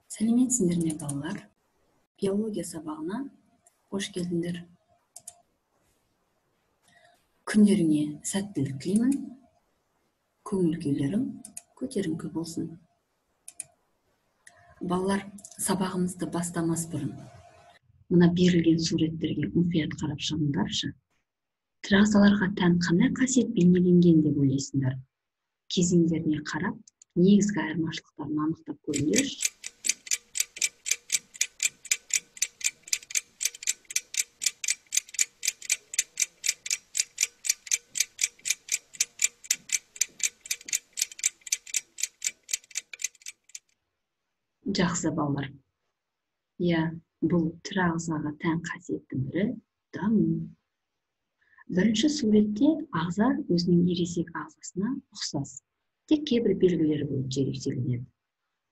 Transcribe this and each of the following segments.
Сәлеметсіңдер ме, балалар? Биология сабағына қош келдіңдер. Күндеріңе сәттілік тілеймін. Көңіл күйлерің көтеріңкі болсын. Балалар, сабағымызды бастамас бұрын мына берілген суреттерге мұқият қарап шығыңдаршы. Тірі тән қандай қасиет бейнеленген деп ойлайсыңдар? Кезеңдеріне қарап, негізгі айырмашылықтарын анықтап көріңдерші. Жақсы балалар. Бұл тірі ағзаға тән қасиеттің бірі даму. Бірінші суретте ағза өзінің ересек ағзасына ұқсас, тек кейбір белгілері бойынша ерекшеленеді.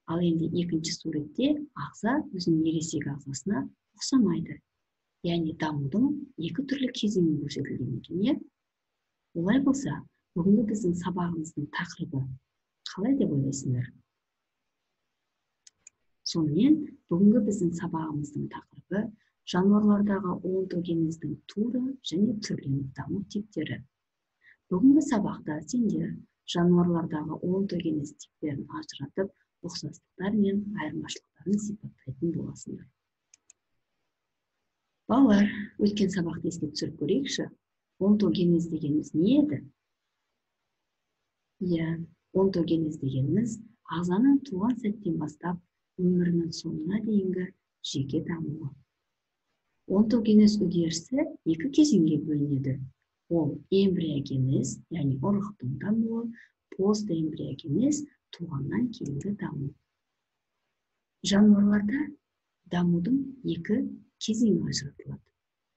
Ал енді екінші суретте ағза өзінің ересек ағзасына ұқсамайды. Яғни дамудың екі түрлі кезеңі көрсетілген екен. Олай болса, бүгінгі біздің сабағымыздың тақырыбы қалай деп ойлайсыңдар? Сонымен, бүгінгі біздің сабағымыздың тақырыбы жануарлардағы онтогенездің туры және түрленіп даму типтері. Бүгінгі сабақта сендер жануарлардағы онтогенез типтерін ажыратып, ұқсастықтар мен айырмашылықтарын сипаттайтын боласыңдар. Балалар, өткен сабақты еске түсіріп көрейікші. Онтогенез дегеніміз не еді? Онтогенез дегеніміз ағзаның туған сәттен бастап өмірінің соңына дейінгі жеке дамуы. Онтогенез үдерісі екі кезеңге бөлінеді. Ол эмбриогенез, яғни ұрықтың дамуы, постэмбриогенез, туғаннан кейінгі даму. Жануарларда дамудың екі кезеңі ажыратылады.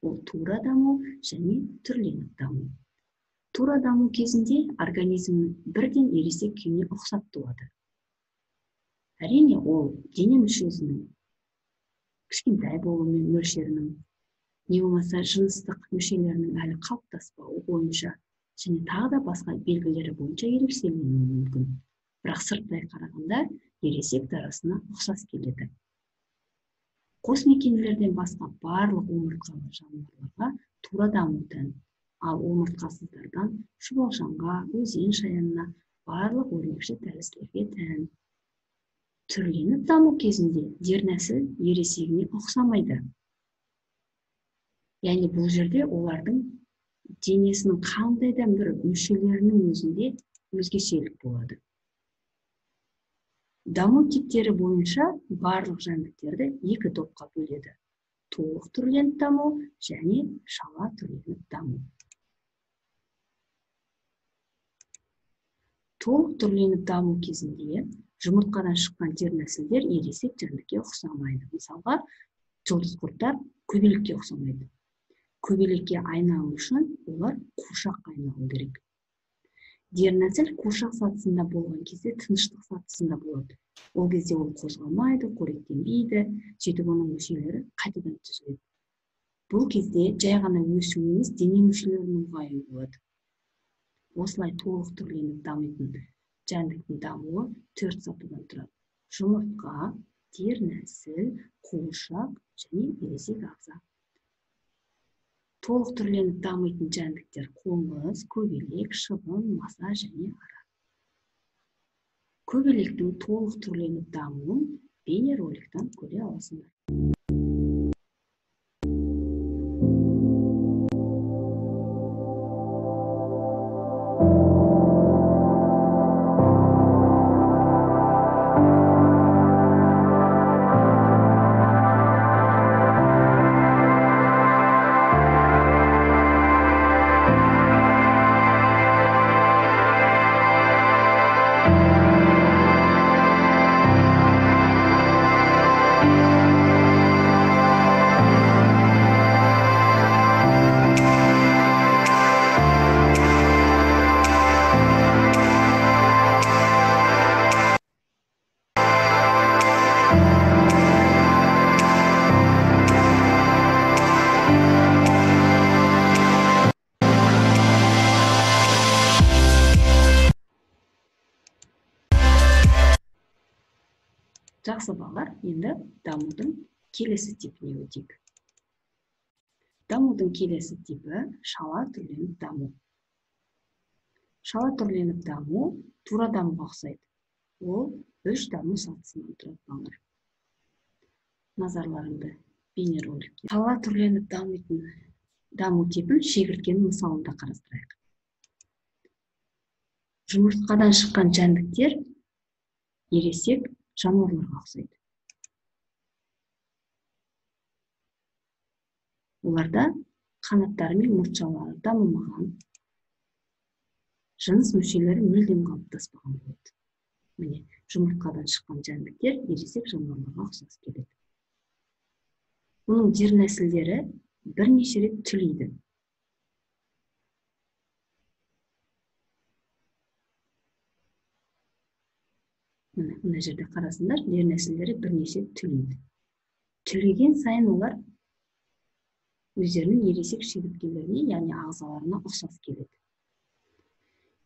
Ол тура даму және түрленіп даму. Тура даму кезінде организмнің бірден ересек күйіне ұқсап туады. Әрине, ол дене мүшесінің кішкентай болуымен мөлшерінің, не болмаса жыныстық мүшелерінің әлі қалыптаспауы бойынша және тағы да басқа белгілері бойынша ерекшеленуі мүмкін. Бірақ сырттай қарағанда ересек дарасына ұқсас келеді. Қосмекенділерден басқа барлық омыртқалы жануарларға тура даму тән, ал омыртқасыздардан шұбалжанға, өзен шаянына барлық өрмекші тәрізділерге тән. Түрленіп даму кезінде дернәсіл ересегіне ұқсамайды. Яғни бұл жерде олардың денесінің қандайдан бір мүшелерінің өзінде өзгешелік болады. Даму типтері бойынша барлық жәндіктерді екі топқа бөледі. Толық түрленіп даму және шала түрленіп даму. Толық түрленіп даму кезінде жұмыртқадан шыққан дернәсілдер ересек жәндікке ұқсамайды. Мысалға, жұлдызқұрттар көбелекке ұқсамайды. Көбелекке айналу үшін олар қуыршаққа айналу керек. Дернәсіл қуыршақ сатысында болған кезде тыныштық сатысында болады. Ол кезде ол қозғалмайды, қоректенбейді, сөйтіп оның мүшелері қайтадан түзіледі. Бұл кезде жай ғана өсу емес, дене мүшелерінің ұлғаюы болады. Осылай толық түрленіп дамитын жәндіктің дамуы 4 сатыдан тұрады. Жұмыртқа, дернәсіл, қуыршақ және ересек ағза. Толық түрленіп дамитын жәндіктер қоңыз, көбелек, шыбын, маса және ара. Көбелектің толық түрленіп дамуын бейнероликтен көре аласыңдар. Жақсы балалар, енді дамудың келесі типіне өтейік. Дамудың келесі типі шала түрленіп даму. Шала түрленіп даму тура дамуға ұқсайды. Ол 3 даму сатысынан тұрады балалар. Назарларыңды бейнероликке. Шала түрленіп дамитын даму типін шегірткенің мысалында қарастырайық. Жұмыртқадан шыққан жәндіктер ересек жануарларға ұқсайды. Оларда қанаттары мен мұртшалары дамымаған, жыныс мүшелері мүлдем қалыптаспаған болады. Міне, жұмыртқадан шыққан жәндіктер ересек жануарларға ұқсас келеді. Оның дернәсілдері бірнеше рет түлейді. Мына жерде қарасыңдар, дернәсілдері бірнеше түлейді. Түлеген сайын олар өздерінің ересек шегірткелеріне, яғни ағзаларына ұқсас келеді.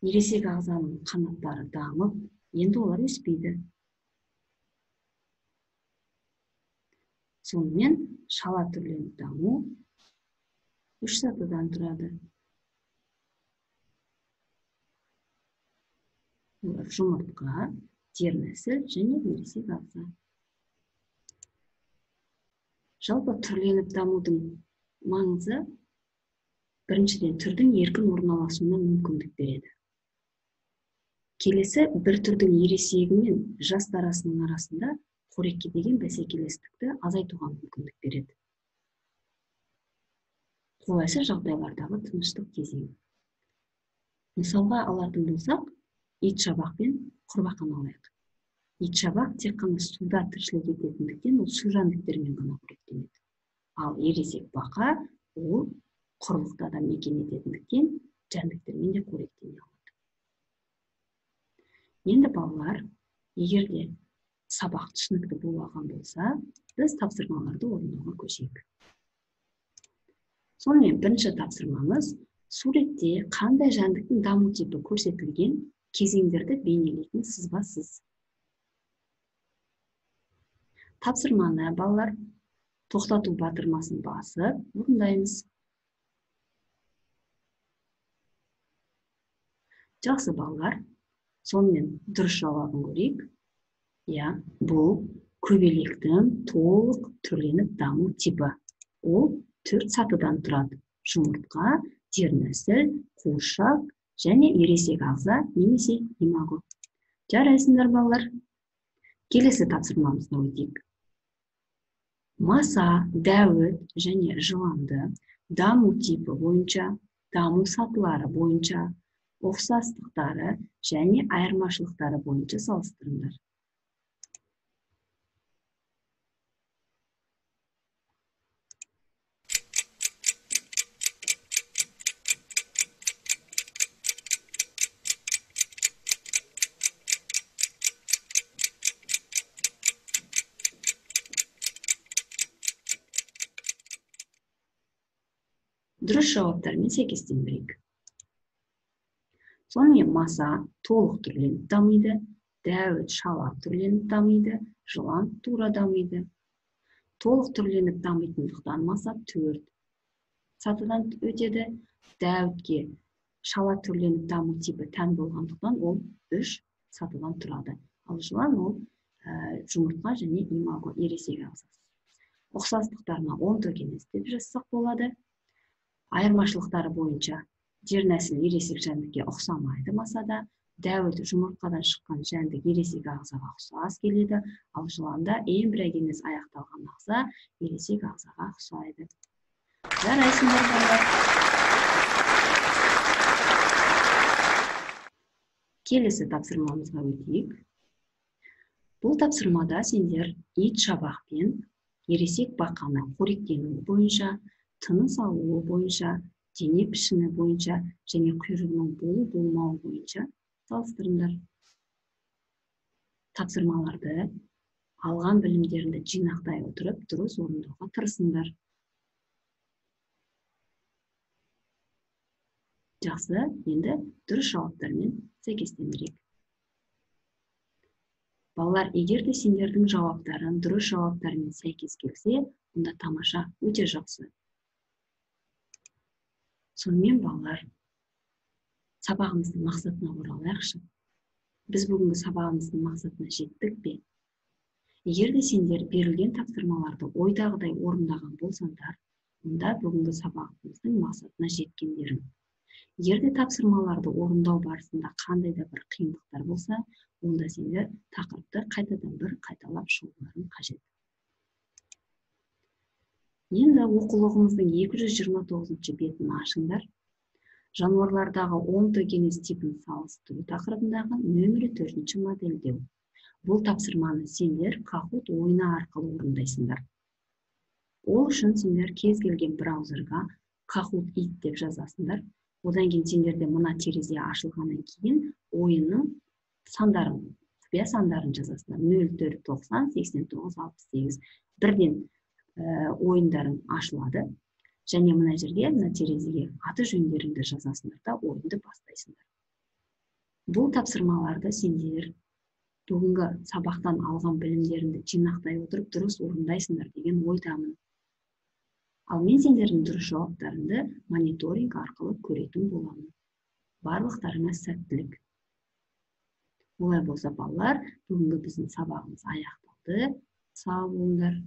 Ересек ағзаның қанаттары дамып, енді олар өспейді. Сонымен шала түрленіп даму 3 сатыдан тұрады. Олар жұмыртқа, дернәсіл және ересек ағза. Жалпы түрленіп дамудың маңызы біріншіден түрдің еркін орналасуына мүмкіндік береді. Келесі бір түрдің ересегі мен жастарының арасында қорекке деген бәсекелестікті азайтуға мүмкіндік береді. Қолайсыз жағдайлардағы тыныштық кезеңі. Мысалға алатын болсақ, итшабақ пен құрбақан алайық. Итшабақ тек қана суда тіршілік ететіндіктен ол су жәндіктермен ғана қоректенеді. Ал ересек бақа ол құрлықта да мекен ететіндіктен жәндіктермен де қоректене алады. Енді балалар, егер де сабақ түсінікті болған болса, біз тапсырмаларды орындауға көшейік. Сонымен бірінші тапсырмамыз суретте қандай жәндіктің даму типі көрсетілген кезеңдерді бейнелейтін сызбасыз. Тапсырманы балалар тоқтату батырмасын басып орындаймыз. Жақсы балалар, сонымен дұрыс жауабын көрейік. Бұл көбелектің толық түрленіп даму типі. Ол 4 сатыдан тұрады. Жұмыртқа, дернәсіл, қуыршақ және ересек ағза немесе имаго. Жарайсыңдар балалар. Келесі тапсырмамызға өтейік. Маса, дәуіт және жыланды даму типі бойынша, даму сатылары бойынша, ұқсастықтары және айырмашылықтары бойынша салыстырыңдар. Дұрыс жауаптармен сәйкестендірейік. Сонымен маса толық түрленіп дамиды, дәуіт шала түрленіп дамиды, жылан тура дамиды. Толық түрленіп дамитындықтан маса 4 сатыдан өтеді, дәуітке шала түрленіп даму типі тән болғандықтан ол 3 сатыдан тұрады. Ал жылан ол жұмыртқа және имаго ересек ағзасы. Ұқсастықтарына 10 төгенес деп жазсақ болады. Айырмашылықтары бойынша дернәсіл ересек жәндікке ұқсамайды масада, дәуіт жұмыртқадан шыққан жәндік ересек ағзаға ұқсас келеді, ал жыланда эмбриогенез аяқталған ағза ересек ағзаға ұқсайды. Жарайсыңдар балалар. Келесі тапсырмамызға өтейік. Бұл тапсырмада сендер итшабақ пен ересек бақаны қоректенуі бойынша, тыныс алуы бойынша, дене пішіні бойынша және құйрығының болу-болмауы бойынша салыстырыңдар. Тапсырмаларды алған білімдеріңді жинақтай отырып, дұрыс орындауға тырысыңдар. Жақсы, енді дұрыс жауаптармен сәйкестендірейік. Балалар, егер де сендердің жауаптарың дұрыс жауаптармен сәйкес келсе, онда тамаша, өте жақсы. Сонымен балалар, сабағымыздың мақсатына оралайықшы. Біз бүгінгі сабағымыздың мақсатына жеттік пе? Егер де сендер берілген тапсырмаларды ойдағыдай орындаған болсаңдар, онда бүгінгі сабағымыздың мақсатына жеткендерің. Егер де тапсырмаларды орындау барысында қандай да бір қиындықтар болса, онда сендер тақырыпты қайтадан бір қайталап шығуларың қажет. Енді оқулығымыздың 229 бетін ашыңдар. Жануарлардағы онтогенез типін салыстыру тақырыбындағы нөмірі 4 модельдеу. Бұл тапсырманы сендер Kahoot ойыны арқылы орындайсыңдар. Ол үшін сендер кез келген браузерға Kahoot It деп жазасыңдар. Одан кейін сендерде мына терезе ашылғаннан кейін ойынның сандарын, құпия сандарын жазасыңдар. 04 90 89 68. Бірден ойындарың ашылады. Және мына жерге, мына терезеге аты жөндеріңді жазасыңдар да ойынды бастайсыңдар. Бұл тапсырмаларды сендер бүгінгі сабақтан алған білімдеріңді жинақтай отырып дұрыс орындайсыңдар деген ойдамын. Ал мен сендердің дұрыс жауаптарыңды мониторинг арқылы көретін боламын. Барлықтарыңа сәттілік. Олай болса балалар, бүгінгі біздің сабағымыз аяқталды. Сау болыңдар.